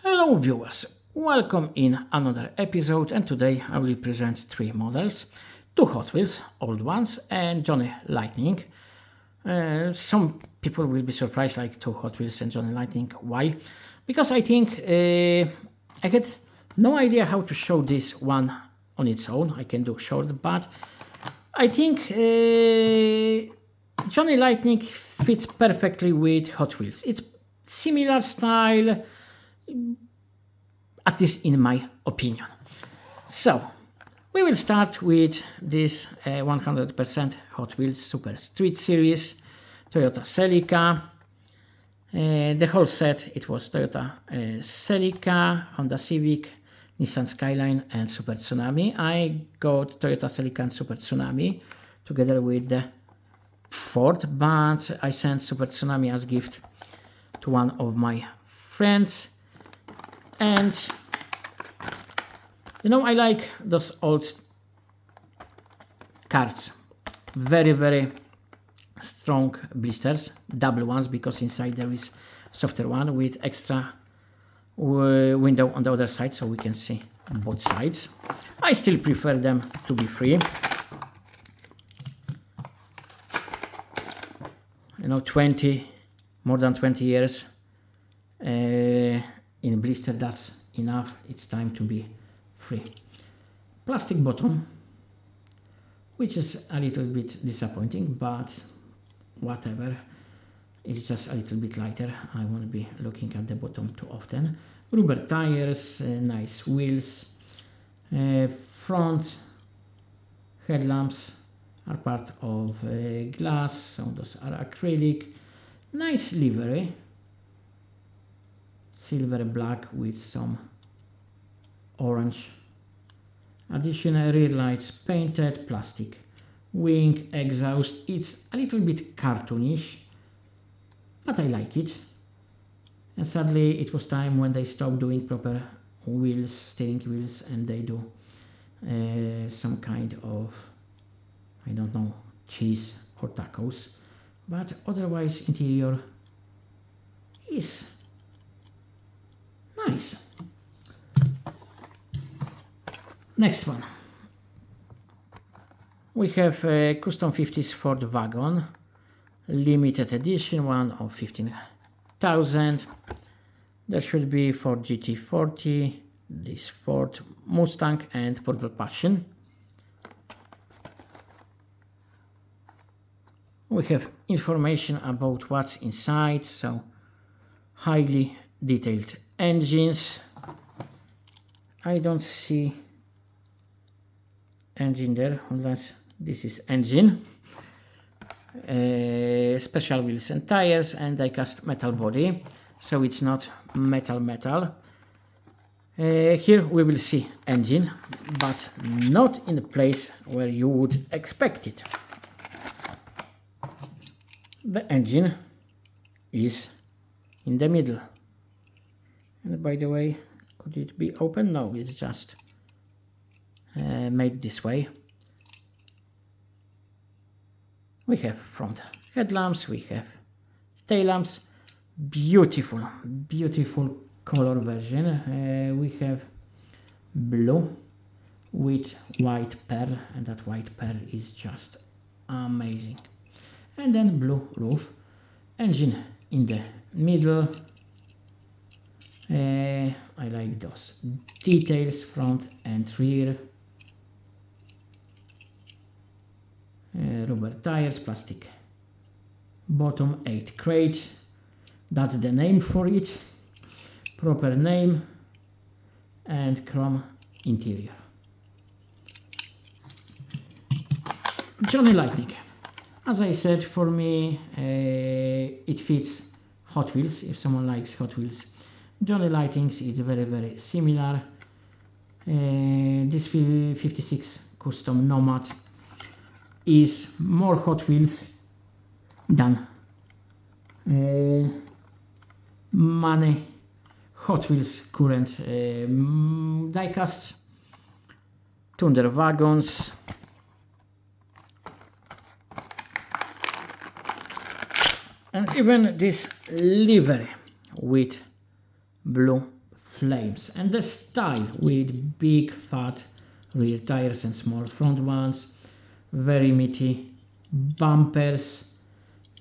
Hello viewers, welcome in another episode, and today I will present three models, two Hot Wheels, old ones, and Johnny Lightning. Some people will be surprised like two Hot Wheels and Johnny Lightning. Why? Because I think I had no idea how to show this one on its own. I can do short, but I think Johnny Lightning fits perfectly with Hot Wheels. It's similar style, at least in my opinion. So we will start with this 100% Hot Wheels Super Street Series Toyota Celica. The whole set, it was Toyota Celica, Honda Civic, Nissan Skyline and Super Tsunami. I got Toyota Celica and Super Tsunami together with the Ford, but I sent Super Tsunami as gift to one of my friends. And I like those old cards. Very strong blisters, double ones, because inside there is softer one with extra window on the other side so we can see both sides. I still prefer them to be free. 20, more than 20 years in blister, that's enough. It's time to be free. Plastic bottom, which is a little bit disappointing, but whatever. It's just a little bit lighter. I won't be looking at the bottom too often. Rubber tires, nice wheels. Front headlamps are part of glass, so those are acrylic. Nice livery. Silver black with some orange. Additional rear lights painted, plastic wing, exhaust. It's a little bit cartoonish, but I like it. And sadly it was time when they stopped doing proper wheels, steering wheels, and they do some kind of, I don't know, cheese or tacos. But otherwise interior is nice. Next one. We have a custom 50s Ford wagon, limited edition, one of 15,000. There should be Ford GT40, this Ford Mustang and Purple Passion. We have information about what's inside, so highly detailed engines. I don't see engine there unless this is engine. Special wheels and tires, and die-cast metal body, so it's not metal. Here we will see engine, but not in the place where you would expect it. The engine is in the middle. And by the way, could it be open? No, it's just made this way. We have front headlamps, we have tail lamps. Beautiful color version. We have blue with white pearl, and that white pearl is just amazing. And then blue roof, engine in the middle. I like those details, front and rear. Rubber tires, plastic bottom, 8 crate. That's the name for it, proper name, and chrome interior. Johnny Lightning. As I said, for me it fits Hot Wheels. If someone likes Hot Wheels, Johnny Lightning is very similar. This 56 Custom Nomad is more Hot Wheels than many Hot Wheels current diecasts. Thunder wagons. And even this livery with blue flames, and the style with big fat rear tires and small front ones, very meaty bumpers.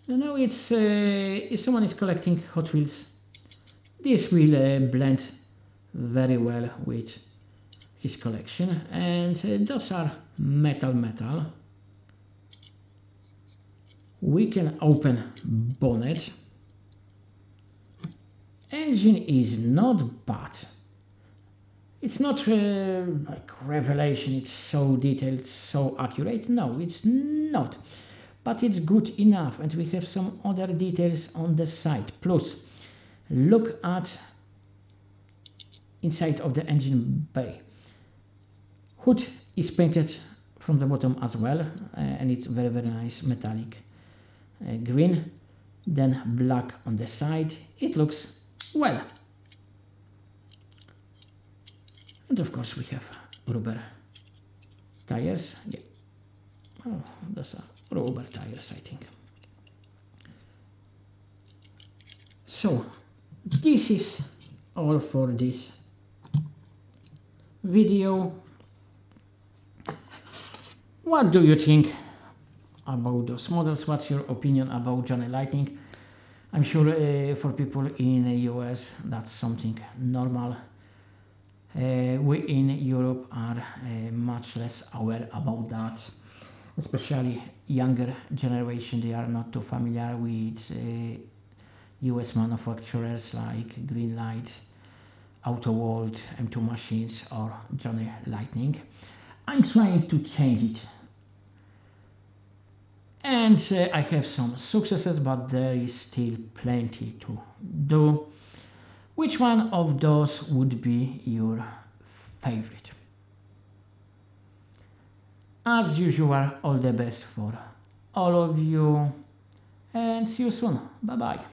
You know, it's if someone is collecting Hot Wheels, this will blend very well with his collection. And those are metal. We can open bonnet. Engine is not bad. It's not like revelation, it's so detailed, so accurate. No, it's not. But it's good enough, and we have some other details on the side. Plus, look at inside of the engine bay. Hood is painted from the bottom as well, and it's very nice metallic green. Then black on the side. It looks well. And of course we have rubber tires. Yeah, oh, those are rubber tires, I think. So this is all for this video. What do you think about those models? What's your opinion about Johnny Lightning? I'm sure for people in the US that's something normal. We in Europe are much less aware about that, especially younger generation. They are not too familiar with US manufacturers like Greenlight, Autoworld, M2 Machines or Johnny Lightning. I'm trying to change it. And I have some successes, but there is still plenty to do. Which one of those would be your favorite? As usual, all the best for all of you, and see you soon. Bye bye.